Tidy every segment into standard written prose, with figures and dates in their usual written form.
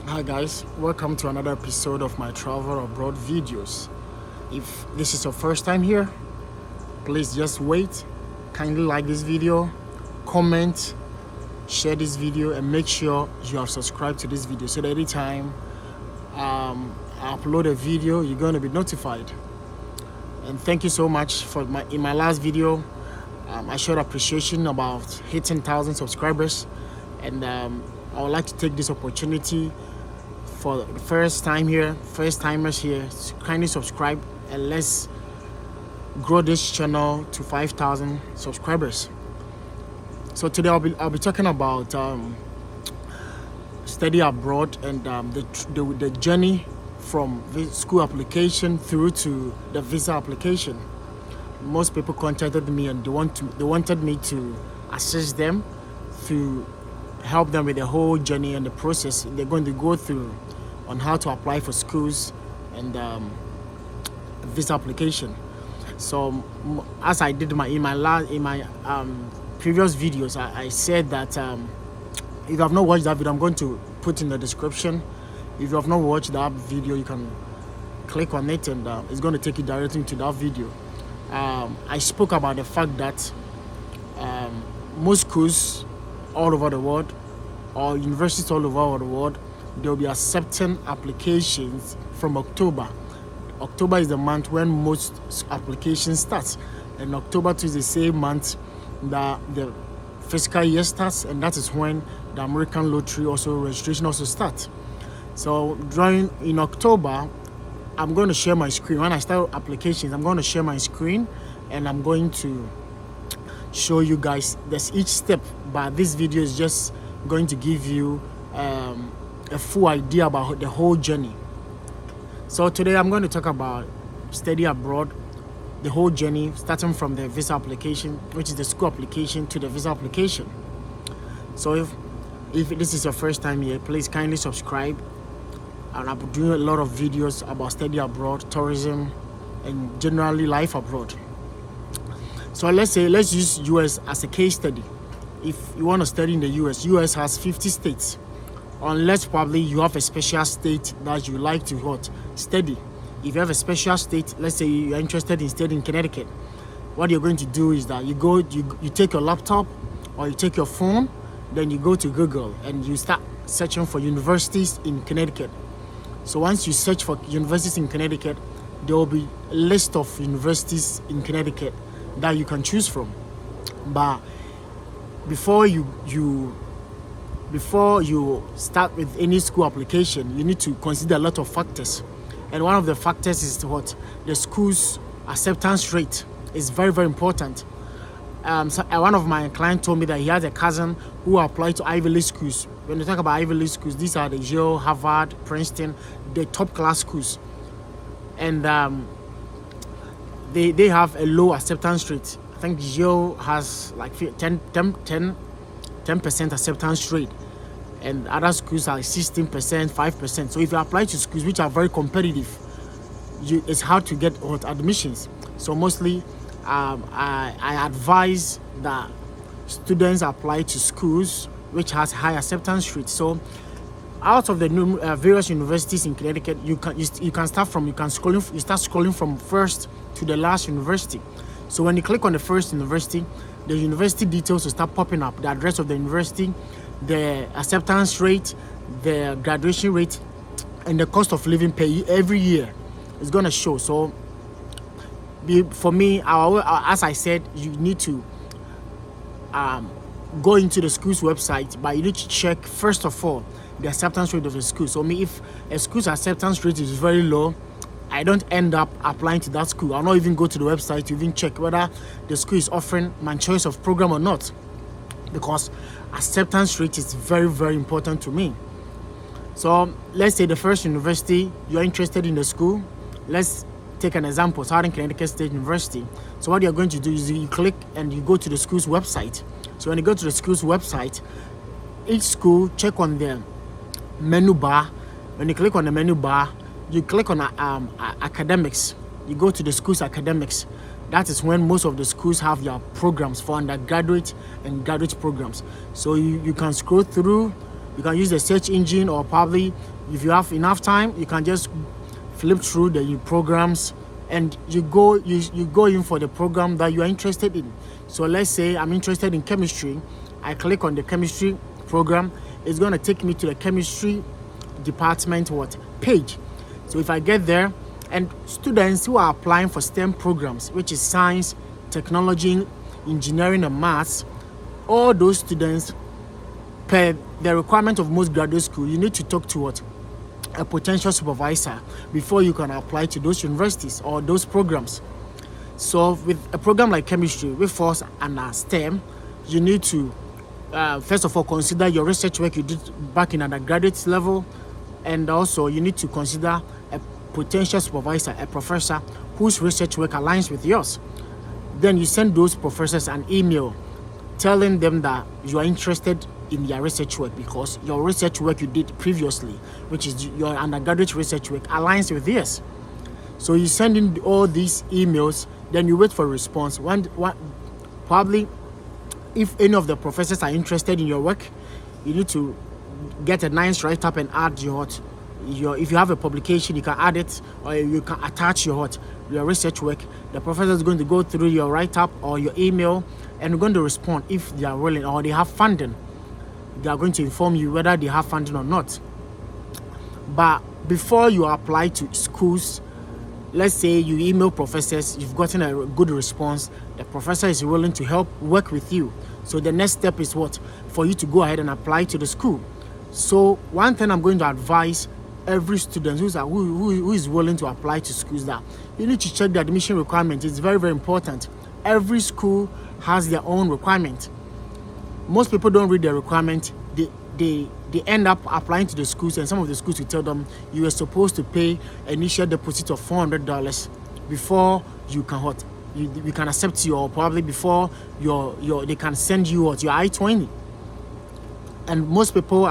Hi guys, welcome to another episode of my travel abroad videos. If this is your first time here, please just wait, kindly like this video, comment, share this video, and make sure you are subscribed to this video so that anytime I upload a video, you're going to be notified. And thank you so much for in my last video. I showed appreciation about hitting 1,000 subscribers, and I would like to take this opportunity for the first timers here, kindly subscribe and let's grow this channel to 5,000 subscribers. So today I'll be talking about study abroad and the journey from school application through to the visa application. Most people contacted me and they wanted me to assist them to help them with the whole journey and the process they're going to go through on how to apply for schools and visa application. So as I did in my previous videos, I said that if you have not watched that video, I'm going to put in the description. If you have not watched that video, you can click on it and it's going to take you directly to that video. I spoke about the fact that most schools all over the world or universities all over the world, they'll be accepting applications from October. October is the month when most applications start, and October is the same month that the fiscal year starts, and that is when the American lottery registration also starts. So in October, I'm going to share my screen. When I start applications, I'm going to share my screen and I'm going to show you guys there's each step, but this video is just going to give you a full idea about the whole journey. So today I'm going to talk about study abroad, the whole journey starting from the visa application, which is the school application, to the visa application. So if this is your first time here, please kindly subscribe, and I'll be doing a lot of videos about study abroad, tourism, and generally life abroad. So let's use US as a case study. If you want to study in the US has 50 states, unless probably you have a special state that you like to study. If you have a special state, let's say you're interested in studying Connecticut, what you're going to do is that you take your laptop or you take your phone, then you go to Google and you start searching for universities in Connecticut. So once you search for universities in Connecticut, there will be a list of universities in Connecticut that you can choose from. But before you start with any school application, you need to consider a lot of factors. And one of the factors is what? The school's acceptance rate is very, very important. One of my clients told me that he has a cousin who applied to Ivy League schools. When you talk about Ivy League schools, these are the Yale, Harvard, Princeton, the top class schools. And they have a low acceptance rate. I think Yale has like 10% acceptance rate, and other schools are 16%, 5%. So if you apply to schools which are very competitive, it's hard to get admissions. So mostly I advise that students apply to schools which has high acceptance rate. So out of the various universities in Connecticut, you start scrolling from first to the last university. So when you click on the first university, the university details will start popping up, the address of the university, the acceptance rate, the graduation rate, and the cost of living pay every year is going to show. So for me, as I said, you need to go into the school's website, but you need to check first of all the acceptance rate of the school. So if a school's acceptance rate is very low, I don't end up applying to that school. I'll not even go to the website to even check whether the school is offering my choice of program or not, because acceptance rate is very, very important to me. So let's say the first university you're interested in the school. Let's take an example, Southern Connecticut State University. So what you're going to do is you click and you go to the school's website. So when you go to the school's website, each school, check on the menu bar. When you click on the menu bar, you click on academics. You go to the school's academics. That is when most of the schools have their programs for undergraduate and graduate programs. So you can scroll through You can use the search engine, or probably if you have enough time, you can just flip through the programs and you go in for the program that you are interested in. So let's say I'm interested in chemistry. I click on the chemistry program. It's going to take me to the chemistry department page. So if I get there, and students who are applying for STEM programs, which is science, technology, engineering, and maths, all those students, per the requirement of most graduate school, you need to talk to a potential supervisor before you can apply to those universities or those programs. So with a program like chemistry, which falls under STEM, you need to first of all consider your research work you did back in undergraduate level, and also you need to consider a potential supervisor, a professor whose research work aligns with yours. Then you send those professors an email telling them that you are interested in their research work because your research work you did previously, which is your undergraduate research work, aligns with theirs. So you send in all these emails, then you wait for a response. Probably, if any of the professors are interested in your work, you need to get a nice write-up and add your if you have a publication, you can add it, or you can attach your research work. The professor is going to go through your write-up or your email and we're going to respond if they are willing or they have funding. They are going to inform you whether they have funding or not. But before you apply to schools, let's say you email professors, you've gotten a good response, the professor is willing to help work with you. So the next step is for you to go ahead and apply to the school. So one thing I'm going to advise every student who is willing to apply to schools, that you need to check the admission requirement. It's very, very important. Every school has their own requirement. Most people don't read the requirement. They end up applying to the schools, and some of the schools will tell them you are supposed to pay initial deposit of $400 before you can we can accept you, or probably before they can send you your I-20. And most people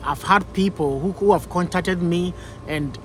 I've had people who have contacted me and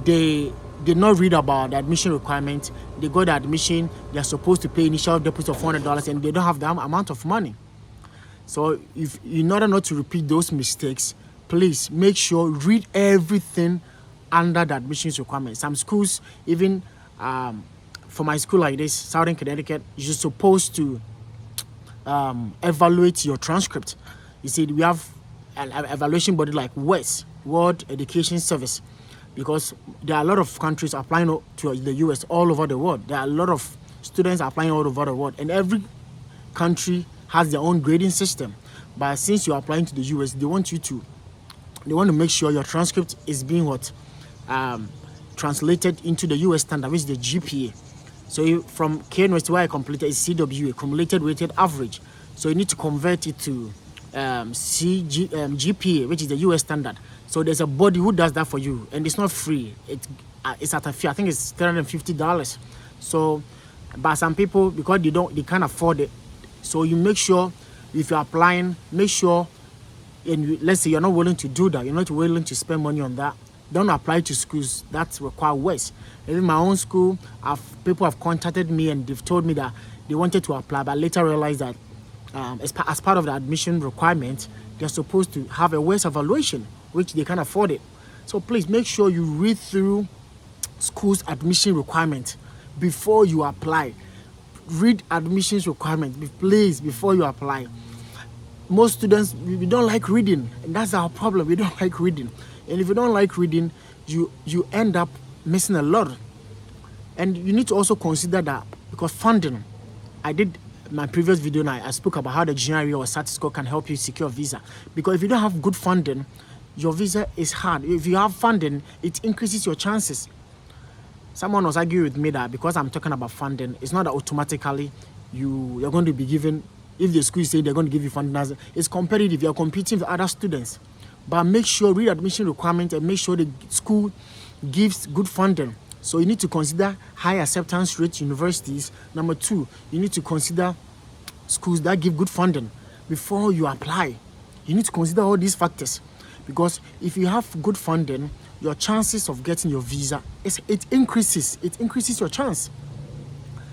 they did not read about the admission requirement. They got the admission, they're supposed to pay initial deposit of $400 and they don't have that amount of money. So if in order not to repeat those mistakes, please make sure read everything under the admissions requirements. Some schools, even for my school like this, Southern Connecticut, you're supposed to evaluate your transcript. You see, we have an evaluation body like WES, World Education Service, because there are a lot of countries applying to the US all over the world. There are a lot of students applying all over the world, and every country has their own grading system. But since you're applying to the US, they want to make sure your transcript is being translated into the US standard, which is the GPA. So from KNUST, where I completed, is CWA, cumulative weighted average. So you need to convert it to GPA, which is the US standard. So there's a body who does that for you, and it's not free. It's at a fee. I think it's $350. So, but some people, because they can't afford it. So you make sure if you're applying, make sure, and let's say you're not willing to do that, you're not willing to spend money on that, don't apply to schools that require WES. Even my own school, people have contacted me and they've told me that they wanted to apply, but later realized that as part of the admission requirement, they're supposed to have a WES evaluation, which they can't afford it. So please make sure you read through schools' admission requirement before you apply. Read admissions requirements, please, before you apply. Most students, we don't like reading, and that's our problem. We don't like reading, and if you don't like reading, you end up missing a lot. And you need to also consider that, because funding, I did my previous video now, I spoke about how the GRE or SAT score can help you secure a visa. Because if you don't have good funding, your visa is hard. If you have funding, it increases your chances. Someone was arguing with me that because I'm talking about funding, it's not that automatically you're going to be given, if the school say they're going to give you funding, it's competitive, you're competing with other students. But make sure, read admission requirements and make sure the school gives good funding. So you need to consider high acceptance rate universities. Number two, you need to consider schools that give good funding before you apply. You need to consider all these factors, because if you have good funding, your chances of getting your visa, it increases your chance.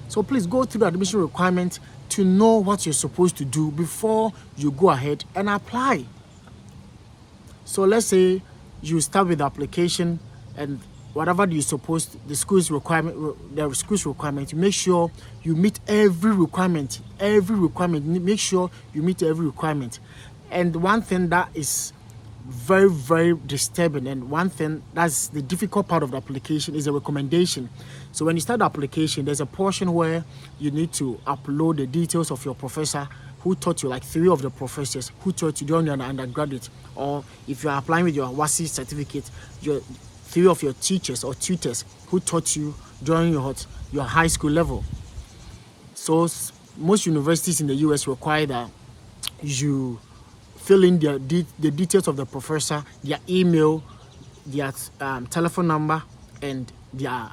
So please go through the admission requirement to know what you're supposed to do before you go ahead and apply. So let's say you start with the application, and whatever you supposed the school's requirement, you make sure you meet every requirement. Make sure you meet every requirement. And one thing that is very, very disturbing, and one thing that's the difficult part of the application, is a recommendation. So when you start the application, there's a portion where you need to upload the details of your professor who taught you, like 3 of the professors who taught you during your undergraduate, or if you're applying with your WASSCE certificate, your 3 of your teachers or tutors who taught you during your high school level. So most universities in the US require that you fill in the details of the professor, their email, their telephone number, and their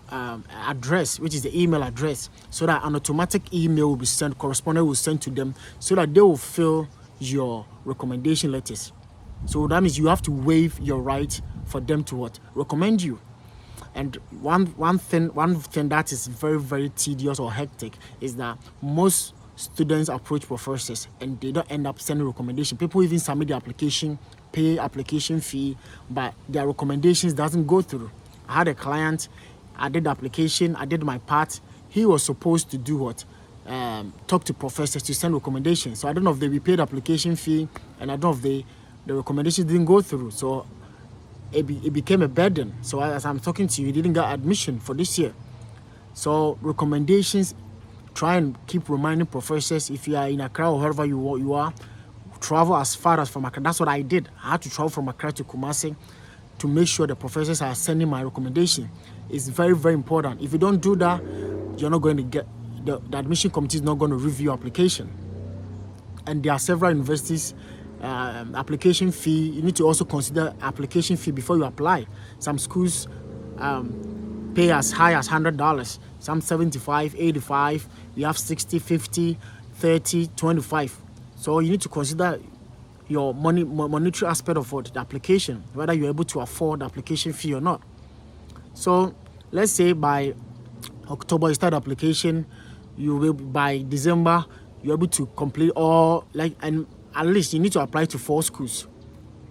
address, which is the email address, so that an automatic email will be sent, correspondent will send to them, so that they will fill your recommendation letters. So that means you have to waive your right for them to recommend you. And one thing that is very, very tedious or hectic is that most students approach professors and they don't end up sending recommendation. People even submit the application, pay application fee, but their recommendations doesn't go through. I had a client, I did the application, I did my part. He was supposed to do what? Talk to professors to send recommendations. So I don't know if they repaid the application fee, and I don't know if the recommendations didn't go through. So it became a burden. So as I'm talking to you, he didn't get admission for this year. So recommendations, try and keep reminding professors. If you are in Accra or wherever you are, travel as far as from Accra. That's what I did. I had to travel from Accra to Kumasi to make sure the professors are sending my recommendation. It's very, very important. If you don't do that, you're not going to get, the admission committee is not going to review your application. And there are several universities, application fee, you need to also consider application fee before you apply. Some schools pay as high as $100, some 75, 85, we have 60, 50, 30, 25. So you need to consider your monetary aspect of the application, whether you're able to afford the application fee or not. So let's say by October you start the application, you will, by December you're able to complete all, and at least you need to apply to 4 schools.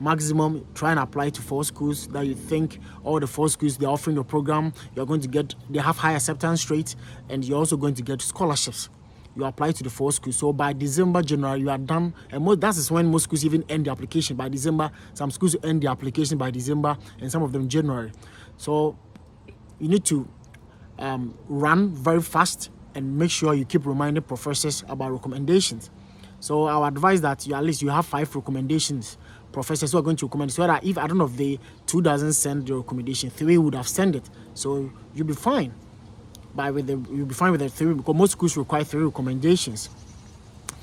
Maximum, try and apply to 4 schools that you think all the 4 schools they're offering the program, you're going to get, they have high acceptance rate, and you're also going to get scholarships. You apply to the 4 schools. So by December, January, you are done. And that is when most schools even end the application by December. Some schools end the application by December, and some of them January. So you need to run very fast and make sure you keep reminding professors about recommendations. So I would advise that at least you have 5 recommendations, professors who are going to recommend. So that if, I don't know, if the 2 doesn't send the recommendation, 3 would have sent it. So you'll be fine. You'll be fine with the 3, because most schools require 3 recommendations.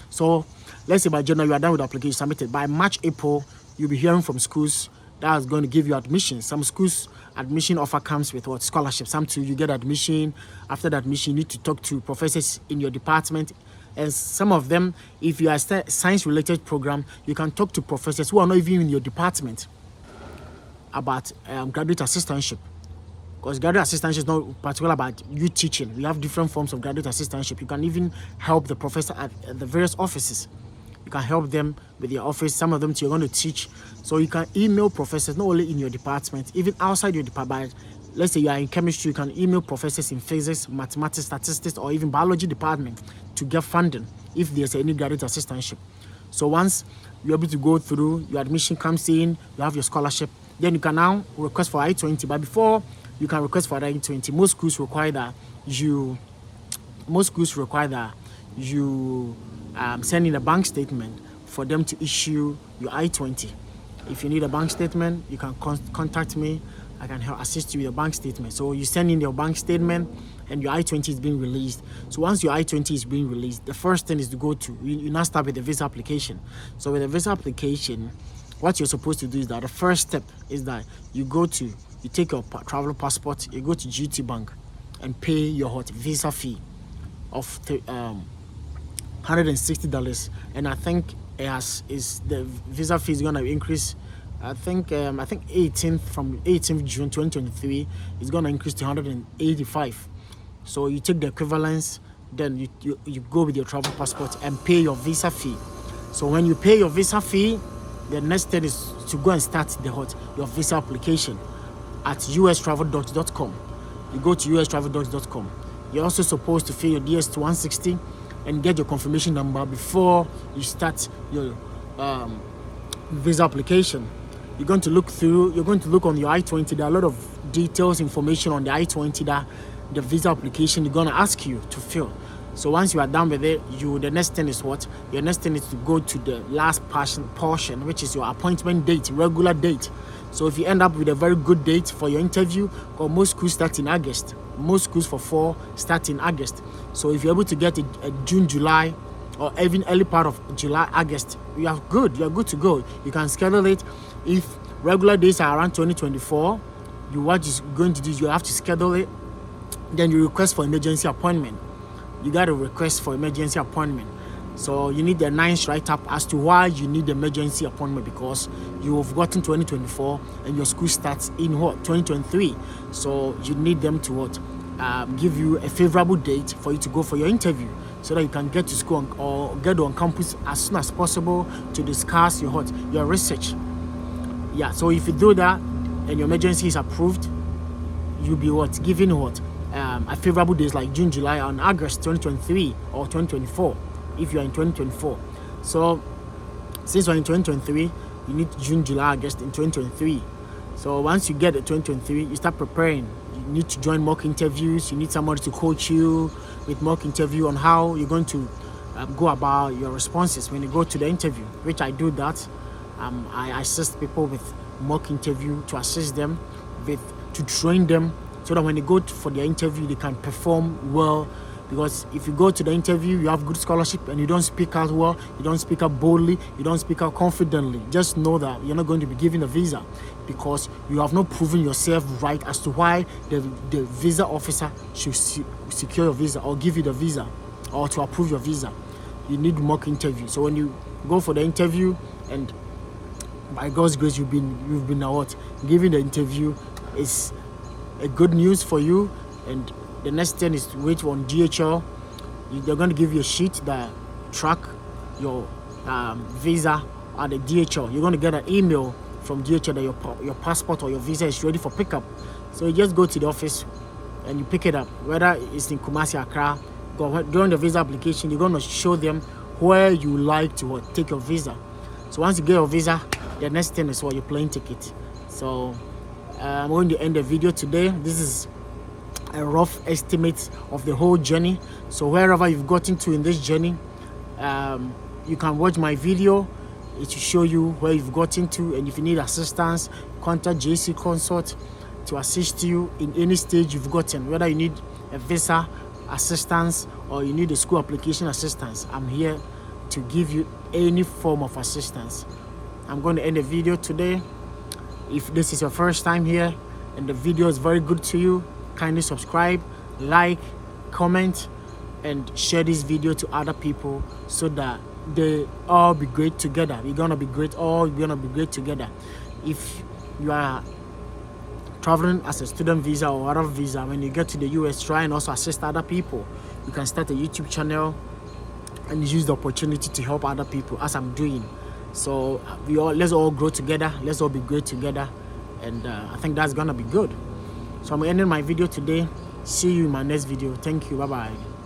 So let's say by January you are done with the application submitted. By March, April, you'll be hearing from schools that is going to give you admission. Some schools, admission offer comes with scholarship. Some too, you get admission. After that admission, you need to talk to professors in your department. And some of them, if you are a science-related program, you can talk to professors who are not even in your department about graduate assistantship. Because graduate assistantship is not particular about you teaching. We have different forms of graduate assistantship. You can even help the professor at the various offices. You can help them with your office. Some of them you're going to teach. So you can email professors, not only in your department, even outside your department. Let's say you are in chemistry, you can email professors in physics, mathematics, statistics, or even biology department to get funding if there's any graduate assistantship. So once you're able to go through, your admission comes in, you have your scholarship, then you can now request for I-20. But before you can request for I-20, most schools require that you send in a bank statement for them to issue your I-20. If you need a bank statement, you can contact me. I can help assist you with your bank statement. So you send in your bank statement and your I-20 is being released. So once your I-20 is being released, the first thing is to go to, you now start with the visa application. So with the visa application, what you're supposed to do is that the first step is that you take your travel passport, you go to GT Bank and pay your visa fee of $160. And I think the visa fee is going to increase. I think 18th June 2023 is going to increase to 185. So you take the equivalence, then you go with your travel passport and pay your visa fee. So when you pay your visa fee, the next step is to go and start your visa application at ustraveldocs.com. You go to ustraveldocs.com. You're also supposed to fill your DS-160 and get your confirmation number before you start your visa application. You're going to look on your I-20. There are a lot of details, information on the I-20 that the visa application is going to ask you to fill. So once you are done with it, the next thing is what? Your next thing is to go to the last portion, which is your appointment date, regular date. So if you end up with a very good date for your interview, because most schools start in August. Most schools for fall start in August. So if you're able to get a June, July, or even early part of July, August, you are good. You're good to go. You can schedule it. If regular days are around 2024, what you're going to do is you have to schedule it. Then you request for emergency appointment. You got to request for emergency appointment. So you need the nice write-up as to why you need the emergency appointment, because you have gotten 2024 and your school starts in 2023. So you need them to give you a favorable date for you to go for your interview, so that you can get to school or get on campus as soon as possible to discuss your research. Yeah, so if you do that and your emergency is approved, you'll be given a favorable days like June, July, and August 2023 or 2024 if you are in 2024. So since you're in 2023, you need June, July, August in 2023. So once you get the 2023, you start preparing. You need to join mock interviews. You need somebody to coach you with mock interview on how you're going to go about your responses when you go to the interview, which I do that. I assist people with mock interview to assist them to train them, so that when they go for their interview, they can perform well. Because if you go to the interview, you have good scholarship and you don't speak out well, you don't speak out boldly, you don't speak out confidently, just know that you're not going to be given a visa, because you have not proven yourself right as to why the visa officer should secure your visa or give you the visa or to approve your visa. You need mock interview. So when you go for the interview, and by God's grace you've been given the interview, it's a good news for you. And the next thing is to wait on DHL. They're going to give you a sheet that track your visa at the DHL. You're going to get an email from DHL that your passport or your visa is ready for pickup. So you just go to the office and you pick it up, whether it's in Kumasi, Accra. During the visa application, you're going to show them where you like to take your visa. So once you get your visa, the next thing is your plane ticket. So I'm going to end the video today. This is a rough estimate of the whole journey. So wherever you've gotten to in this journey, you can watch my video. It will show you where you've gotten to, and if you need assistance, contact JC Consult to assist you in any stage you've gotten, whether you need a visa assistance or you need a school application assistance. I'm here to give you any form of assistance. I'm going to end the video today. If this is your first time here and the video is very good to you, kindly subscribe, like, comment, and share this video to other people, so that they all be great together. We're gonna be great, all we're gonna be great together. If you are traveling as a student visa or other visa, when you get to the US, try and also assist other people. You can start a YouTube channel and use the opportunity to help other people, as I'm doing. So let's all grow together, let's all be great together, and I think that's gonna be good. So I'm ending my video today. See you in my next video. Thank you. Bye bye.